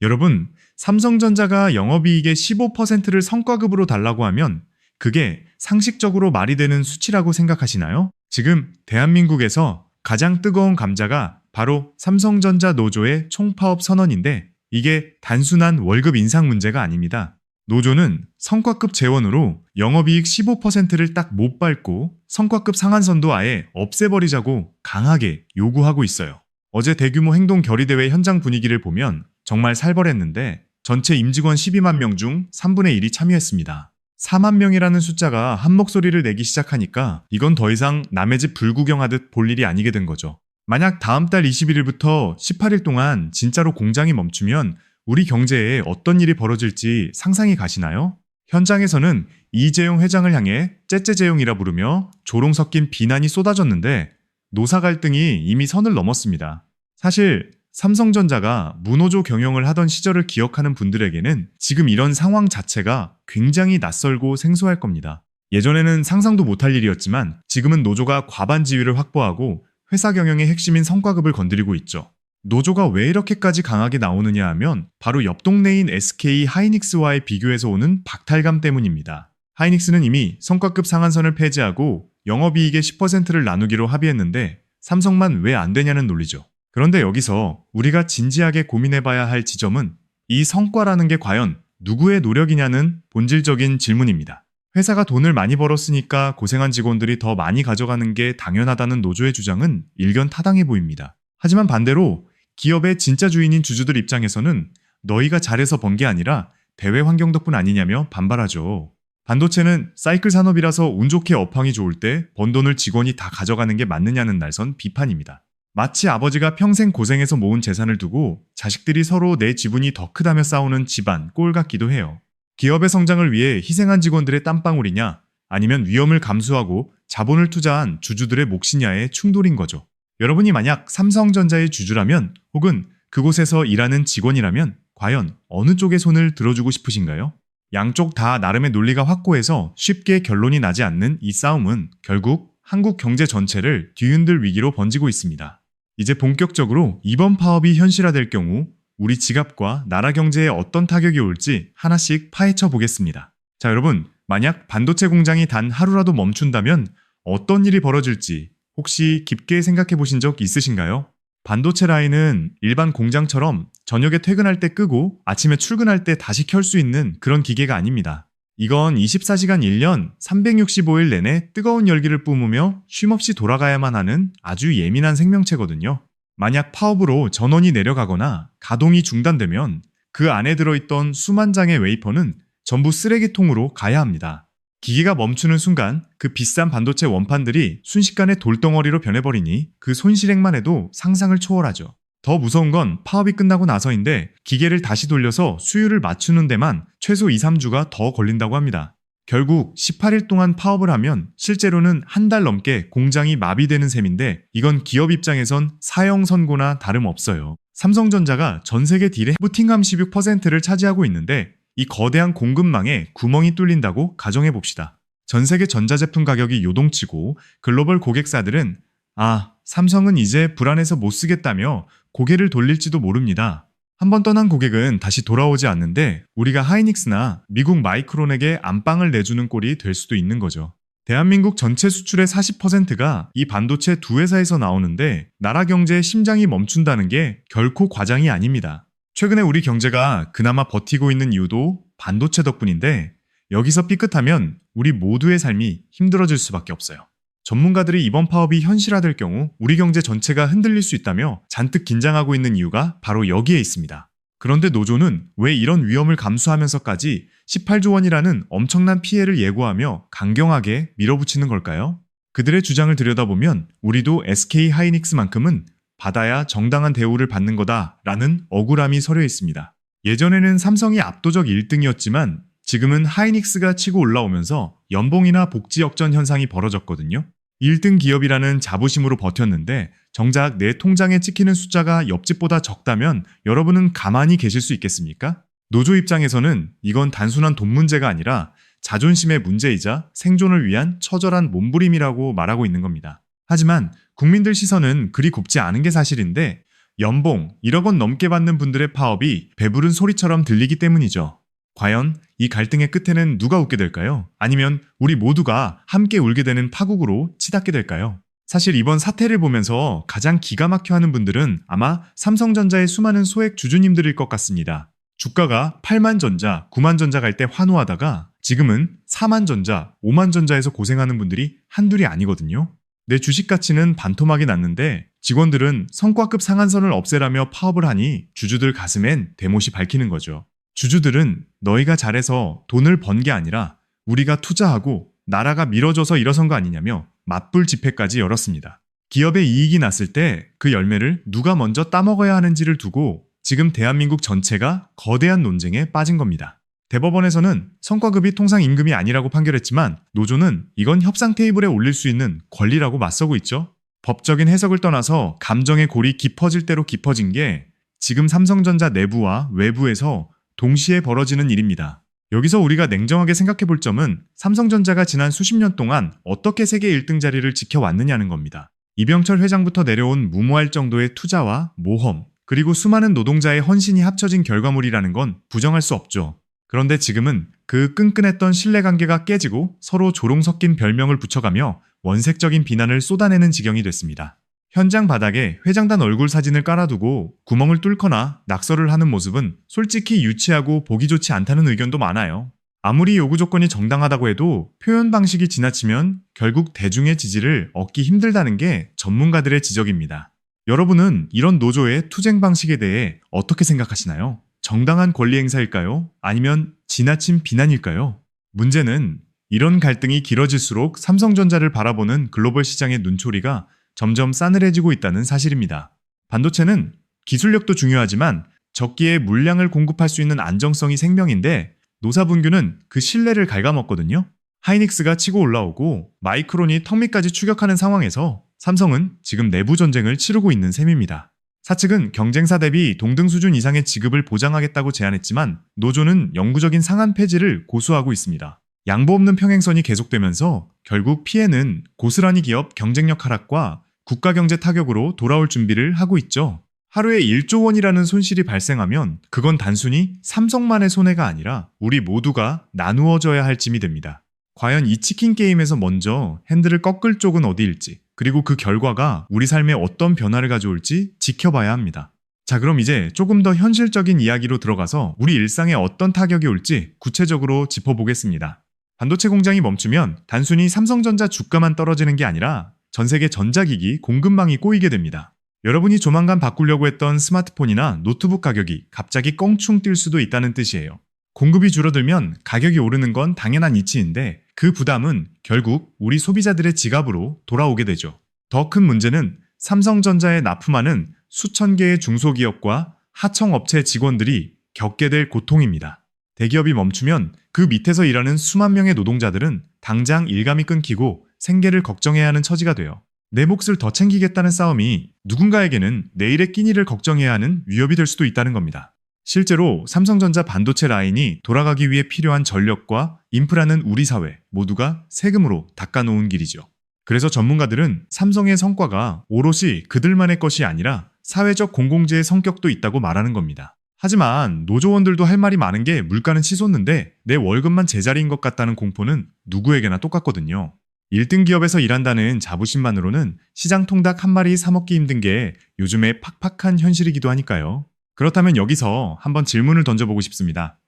여러분, 삼성전자가 영업이익의 15%를 성과급으로 달라고 하면 그게 상식적으로 말이 되는 수치라고 생각하시나요? 지금 대한민국에서 가장 뜨거운 감자가 바로 삼성전자 노조의 총파업 선언인데 이게 단순한 월급 인상 문제가 아닙니다. 노조는 성과급 재원으로 영업이익 15%를 딱 못 밟고 성과급 상한선도 아예 없애버리자고 강하게 요구하고 있어요. 어제 대규모 행동 결의대회 현장 분위기를 보면 정말 살벌했는데 전체 임직원 12만 명 중 3분의 1이 참여했습니다. 4만 명이라는 숫자가 한 목소리를 내기 시작하니까 이건 더 이상 남의 집 불구경하듯 볼 일이 아니게 된 거죠. 만약 다음 달 21일부터 18일 동안 진짜로 공장이 멈추면 우리 경제에 어떤 일이 벌어질지 상상이 가시나요? 현장에서는 이재용 회장을 향해 째째재용이라 부르며 조롱 섞인 비난이 쏟아졌는데 노사 갈등이 이미 선을 넘었습니다. 사실 삼성전자가 무노조 경영을 하던 시절을 기억하는 분들에게는 지금 이런 상황 자체가 굉장히 낯설고 생소할 겁니다. 예전에는 상상도 못할 일이었지만 지금은 노조가 과반 지위를 확보하고 회사 경영의 핵심인 성과급을 건드리고 있죠. 노조가 왜 이렇게까지 강하게 나오느냐 하면 바로 옆 동네인 SK 하이닉스와의 비교해서 오는 박탈감 때문입니다. 하이닉스는 이미 성과급 상한선을 폐지하고 영업이익의 10%를 나누기로 합의했는데 삼성만 왜 안 되냐는 논리죠. 그런데 여기서 우리가 진지하게 고민해봐야 할 지점은 이 성과라는 게 과연 누구의 노력이냐는 본질적인 질문입니다. 회사가 돈을 많이 벌었으니까 고생한 직원들이 더 많이 가져가는 게 당연하다는 노조의 주장은 일견 타당해 보입니다. 하지만 반대로 기업의 진짜 주인인 주주들 입장에서는 너희가 잘해서 번 게 아니라 대외 환경 덕분 아니냐며 반발하죠. 반도체는 사이클 산업이라서 운 좋게 업황이 좋을 때 번 돈을 직원이 다 가져가는 게 맞느냐는 날선 비판입니다. 마치 아버지가 평생 고생해서 모은 재산을 두고 자식들이 서로 내 지분이 더 크다며 싸우는 집안 꼴 같기도 해요. 기업의 성장을 위해 희생한 직원들의 땀방울이냐 아니면 위험을 감수하고 자본을 투자한 주주들의 몫이냐의 충돌인 거죠. 여러분이 만약 삼성전자의 주주라면 혹은 그곳에서 일하는 직원이라면 과연 어느 쪽의 손을 들어주고 싶으신가요? 양쪽 다 나름의 논리가 확고해서 쉽게 결론이 나지 않는 이 싸움은 결국 한국 경제 전체를 뒤흔들 위기로 번지고 있습니다. 이제 본격적으로 이번 파업이 현실화될 경우 우리 지갑과 나라 경제에 어떤 타격이 올지 하나씩 파헤쳐 보겠습니다. 자, 여러분, 만약 반도체 공장이 단 하루라도 멈춘다면 어떤 일이 벌어질지 혹시 깊게 생각해 보신 적 있으신가요? 반도체 라인은 일반 공장처럼 저녁에 퇴근할 때 끄고 아침에 출근할 때 다시 켤 수 있는 그런 기계가 아닙니다. 이건 24시간 1년 365일 내내 뜨거운 열기를 뿜으며 쉼없이 돌아가야만 하는 아주 예민한 생명체거든요. 만약 파업으로 전원이 내려가거나 가동이 중단되면 그 안에 들어있던 수만 장의 웨이퍼는 전부 쓰레기통으로 가야 합니다. 기계가 멈추는 순간 그 비싼 반도체 원판들이 순식간에 돌덩어리로 변해버리니 그 손실액만 해도 상상을 초월하죠. 더 무서운 건 파업이 끝나고 나서인데 기계를 다시 돌려서 수율을 맞추는 데만 최소 2, 3주가 더 걸린다고 합니다. 결국 18일 동안 파업을 하면 실제로는 한 달 넘게 공장이 마비되는 셈인데 이건 기업 입장에선 사형 선고나 다름없어요. 삼성전자가 전 세계 딜의 부팅함 16%를 차지하고 있는데 이 거대한 공급망에 구멍이 뚫린다고 가정해봅시다. 전 세계 전자제품 가격이 요동치고 글로벌 고객사들은 삼성은 이제 불안해서 못 쓰겠다며 고개를 돌릴지도 모릅니다. 한번 떠난 고객은 다시 돌아오지 않는데 우리가 하이닉스나 미국 마이크론에게 안방을 내주는 꼴이 될 수도 있는 거죠. 대한민국 전체 수출의 40%가 이 반도체 두 회사에서 나오는데 나라 경제의 심장이 멈춘다는 게 결코 과장이 아닙니다. 최근에 우리 경제가 그나마 버티고 있는 이유도 반도체 덕분인데 여기서 삐끗하면 우리 모두의 삶이 힘들어질 수밖에 없어요. 전문가들이 이번 파업이 현실화될 경우 우리 경제 전체가 흔들릴 수 있다며 잔뜩 긴장하고 있는 이유가 바로 여기에 있습니다. 그런데 노조는 왜 이런 위험을 감수하면서까지 18조 원이라는 엄청난 피해를 예고하며 강경하게 밀어붙이는 걸까요? 그들의 주장을 들여다보면 우리도 SK 하이닉스만큼은 받아야 정당한 대우를 받는 거다라는 억울함이 서려 있습니다. 예전에는 삼성이 압도적 1등이었지만 지금은 하이닉스가 치고 올라오면서 연봉이나 복지 역전 현상이 벌어졌거든요. 1등 기업이라는 자부심으로 버텼는데 정작 내 통장에 찍히는 숫자가 옆집보다 적다면 여러분은 가만히 계실 수 있겠습니까? 노조 입장에서는 이건 단순한 돈 문제가 아니라 자존심의 문제이자 생존을 위한 처절한 몸부림이라고 말하고 있는 겁니다. 하지만 국민들 시선은 그리 곱지 않은 게 사실인데 연봉 1억 원 넘게 받는 분들의 파업이 배부른 소리처럼 들리기 때문이죠. 과연 이 갈등의 끝에는 누가 웃게 될까요? 아니면 우리 모두가 함께 울게 되는 파국으로 치닫게 될까요? 사실 이번 사태를 보면서 가장 기가 막혀 하는 분들은 아마 삼성전자의 수많은 소액 주주님들일 것 같습니다. 주가가 8만 전자, 9만 전자 갈 때 환호하다가 지금은 4만 전자, 5만 전자에서 고생하는 분들이 한둘이 아니거든요. 내 주식 가치는 반토막이 났는데 직원들은 성과급 상한선을 없애라며 파업을 하니 주주들 가슴엔 대못이 밝히는 거죠. 주주들은 너희가 잘해서 돈을 번 게 아니라 우리가 투자하고 나라가 밀어줘서 일어선 거 아니냐며 맞불 집회까지 열었습니다. 기업의 이익이 났을 때 그 열매를 누가 먼저 따먹어야 하는지를 두고 지금 대한민국 전체가 거대한 논쟁에 빠진 겁니다. 대법원에서는 성과급이 통상 임금이 아니라고 판결했지만 노조는 이건 협상 테이블에 올릴 수 있는 권리라고 맞서고 있죠. 법적인 해석을 떠나서 감정의 골이 깊어질 대로 깊어진 게 지금 삼성전자 내부와 외부에서 동시에 벌어지는 일입니다. 여기서 우리가 냉정하게 생각해 볼 점은 삼성전자가 지난 수십 년 동안 어떻게 세계 1등 자리를 지켜왔느냐는 겁니다. 이병철 회장부터 내려온 무모할 정도의 투자와 모험, 그리고 수많은 노동자의 헌신이 합쳐진 결과물이라는 건 부정할 수 없죠. 그런데 지금은 그 끈끈했던 신뢰관계가 깨지고 서로 조롱 섞인 별명을 붙여가며 원색적인 비난을 쏟아내는 지경이 됐습니다. 현장 바닥에 회장단 얼굴 사진을 깔아두고 구멍을 뚫거나 낙서를 하는 모습은 솔직히 유치하고 보기 좋지 않다는 의견도 많아요. 아무리 요구 조건이 정당하다고 해도 표현 방식이 지나치면 결국 대중의 지지를 얻기 힘들다는 게 전문가들의 지적입니다. 여러분은 이런 노조의 투쟁 방식에 대해 어떻게 생각하시나요? 정당한 권리 행사일까요? 아니면 지나친 비난일까요? 문제는 이런 갈등이 길어질수록 삼성전자를 바라보는 글로벌 시장의 눈초리가 점점 싸늘해지고 있다는 사실입니다. 반도체는 기술력도 중요하지만 적기에 물량을 공급할 수 있는 안정성이 생명인데 노사분규는 그 신뢰를 갉아먹거든요. 하이닉스가 치고 올라오고 마이크론이 턱밑까지 추격하는 상황에서 삼성은 지금 내부 전쟁을 치르고 있는 셈입니다. 사측은 경쟁사 대비 동등 수준 이상의 지급을 보장하겠다고 제안했지만 노조는 영구적인 상한 폐지를 고수하고 있습니다. 양보 없는 평행선이 계속되면서 결국 피해는 고스란히 기업 경쟁력 하락과 국가 경제 타격으로 돌아올 준비를 하고 있죠. 하루에 1조 원이라는 손실이 발생하면 그건 단순히 삼성만의 손해가 아니라 우리 모두가 나누어져야 할 짐이 됩니다. 과연 이 치킨 게임에서 먼저 핸들을 꺾을 쪽은 어디일지, 그리고 그 결과가 우리 삶에 어떤 변화를 가져올지 지켜봐야 합니다. 자, 그럼 이제 조금 더 현실적인 이야기로 들어가서 우리 일상에 어떤 타격이 올지 구체적으로 짚어보겠습니다. 반도체 공장이 멈추면 단순히 삼성전자 주가만 떨어지는 게 아니라 전 세계 전자기기 공급망이 꼬이게 됩니다. 여러분이 조만간 바꾸려고 했던 스마트폰이나 노트북 가격이 갑자기 껑충 뛸 수도 있다는 뜻이에요. 공급이 줄어들면 가격이 오르는 건 당연한 이치인데 그 부담은 결국 우리 소비자들의 지갑으로 돌아오게 되죠. 더 큰 문제는 삼성전자에 납품하는 수천 개의 중소기업과 하청업체 직원들이 겪게 될 고통입니다. 대기업이 멈추면 그 밑에서 일하는 수만 명의 노동자들은 당장 일감이 끊기고 생계를 걱정해야 하는 처지가 돼요. 내 몫을 더 챙기겠다는 싸움이 누군가에게는 내일의 끼니를 걱정해야 하는 위협이 될 수도 있다는 겁니다. 실제로 삼성전자 반도체 라인이 돌아가기 위해 필요한 전력과 인프라는 우리 사회 모두가 세금으로 닦아놓은 길이죠. 그래서 전문가들은 삼성의 성과가 오롯이 그들만의 것이 아니라 사회적 공공재의 성격도 있다고 말하는 겁니다. 하지만 노조원들도 할 말이 많은 게 물가는 치솟는데 내 월급만 제자리인 것 같다는 공포는 누구에게나 똑같거든요. 1등 기업에서 일한다는 자부심만으로는 시장 통닭 한 마리 사 먹기 힘든 게 요즘의 팍팍한 현실이기도 하니까요. 그렇다면 여기서 한번 질문을 던져보고 싶습니다.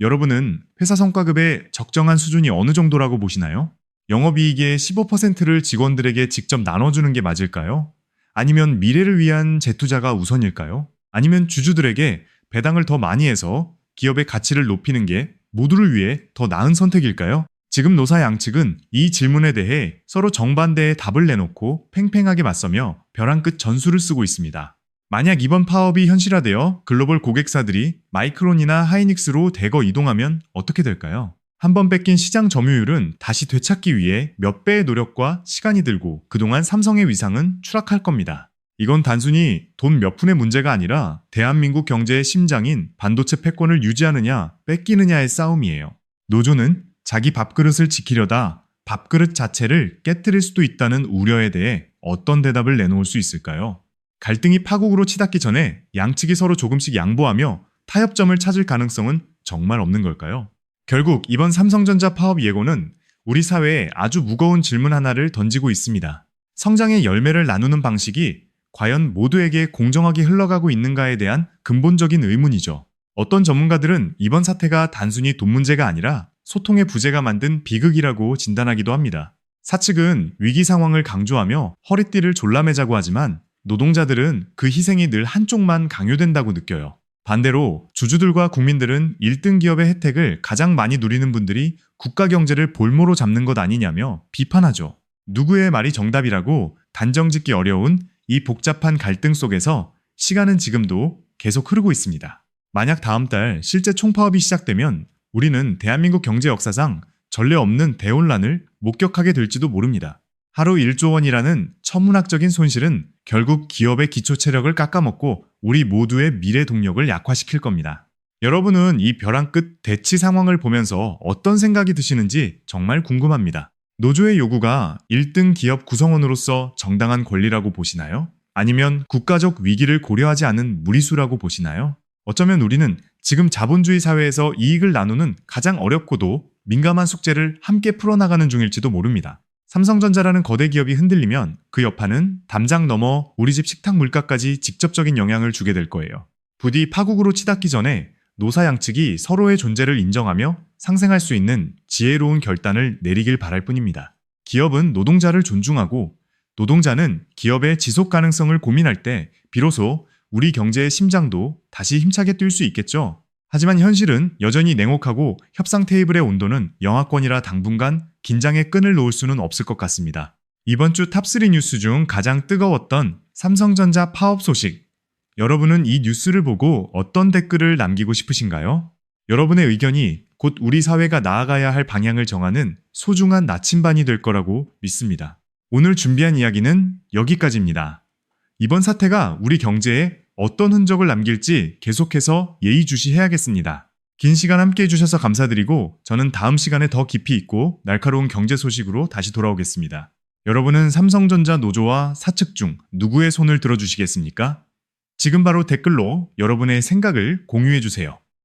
여러분은 회사 성과급의 적정한 수준이 어느 정도라고 보시나요? 영업이익의 15%를 직원들에게 직접 나눠주는 게 맞을까요? 아니면 미래를 위한 재투자가 우선일까요? 아니면 주주들에게 배당을 더 많이 해서 기업의 가치를 높이는 게 모두를 위해 더 나은 선택일까요? 지금 노사 양측은 이 질문에 대해 서로 정반대의 답을 내놓고 팽팽하게 맞서며 벼랑 끝 전술을 쓰고 있습니다. 만약 이번 파업이 현실화되어 글로벌 고객사들이 마이크론이나 하이닉스로 대거 이동하면 어떻게 될까요? 한번 뺏긴 시장 점유율은 다시 되찾기 위해 몇 배의 노력과 시간이 들고 그동안 삼성의 위상은 추락할 겁니다. 이건 단순히 돈 몇 푼의 문제가 아니라 대한민국 경제의 심장인 반도체 패권을 유지하느냐 뺏기느냐의 싸움이에요. 노조는 자기 밥그릇을 지키려다 밥그릇 자체를 깨트릴 수도 있다는 우려에 대해 어떤 대답을 내놓을 수 있을까요? 갈등이 파국으로 치닫기 전에 양측이 서로 조금씩 양보하며 타협점을 찾을 가능성은 정말 없는 걸까요? 결국 이번 삼성전자 파업 예고는 우리 사회에 아주 무거운 질문 하나를 던지고 있습니다. 성장의 열매를 나누는 방식이 과연 모두에게 공정하게 흘러가고 있는가에 대한 근본적인 의문이죠. 어떤 전문가들은 이번 사태가 단순히 돈 문제가 아니라 소통의 부재가 만든 비극이라고 진단하기도 합니다. 사측은 위기 상황을 강조하며 허리띠를 졸라매자고 하지만 노동자들은 그 희생이 늘 한쪽만 강요된다고 느껴요. 반대로 주주들과 국민들은 1등 기업의 혜택을 가장 많이 누리는 분들이 국가 경제를 볼모로 잡는 것 아니냐며 비판하죠. 누구의 말이 정답이라고 단정짓기 어려운 이 복잡한 갈등 속에서 시간은 지금도 계속 흐르고 있습니다. 만약 다음 달 실제 총파업이 시작되면 우리는 대한민국 경제 역사상 전례 없는 대혼란을 목격하게 될지도 모릅니다. 하루 1조 원이라는 천문학적인 손실은 결국 기업의 기초 체력을 깎아먹고 우리 모두의 미래 동력을 약화시킬 겁니다. 여러분은 이 벼랑 끝 대치 상황을 보면서 어떤 생각이 드시는지 정말 궁금합니다. 노조의 요구가 1등 기업 구성원으로서 정당한 권리라고 보시나요? 아니면 국가적 위기를 고려하지 않은 무리수라고 보시나요? 어쩌면 우리는 지금 자본주의 사회에서 이익을 나누는 가장 어렵고도 민감한 숙제를 함께 풀어나가는 중일지도 모릅니다. 삼성전자라는 거대 기업이 흔들리면 그 여파는 담장 넘어 우리 집 식탁 물가까지 직접적인 영향을 주게 될 거예요. 부디 파국으로 치닫기 전에 노사 양측이 서로의 존재를 인정하며 상생할 수 있는 지혜로운 결단을 내리길 바랄 뿐입니다. 기업은 노동자를 존중하고 노동자는 기업의 지속 가능성을 고민할 때 비로소 우리 경제의 심장도 다시 힘차게 뛸 수 있겠죠. 하지만 현실은 여전히 냉혹하고 협상 테이블의 온도는 영하권이라 당분간 긴장의 끈을 놓을 수는 없을 것 같습니다. 이번 주 탑3 뉴스 중 가장 뜨거웠던 삼성전자 파업 소식. 여러분은 이 뉴스를 보고 어떤 댓글을 남기고 싶으신가요? 여러분의 의견이 곧 우리 사회가 나아가야 할 방향을 정하는 소중한 나침반이 될 거라고 믿습니다. 오늘 준비한 이야기는 여기까지입니다. 이번 사태가 우리 경제에 어떤 흔적을 남길지 계속해서 예의주시해야겠습니다. 긴 시간 함께 해주셔서 감사드리고 저는 다음 시간에 더 깊이 있고 날카로운 경제 소식으로 다시 돌아오겠습니다. 여러분은 삼성전자 노조와 사측 중 누구의 손을 들어주시겠습니까? 지금 바로 댓글로 여러분의 생각을 공유해주세요.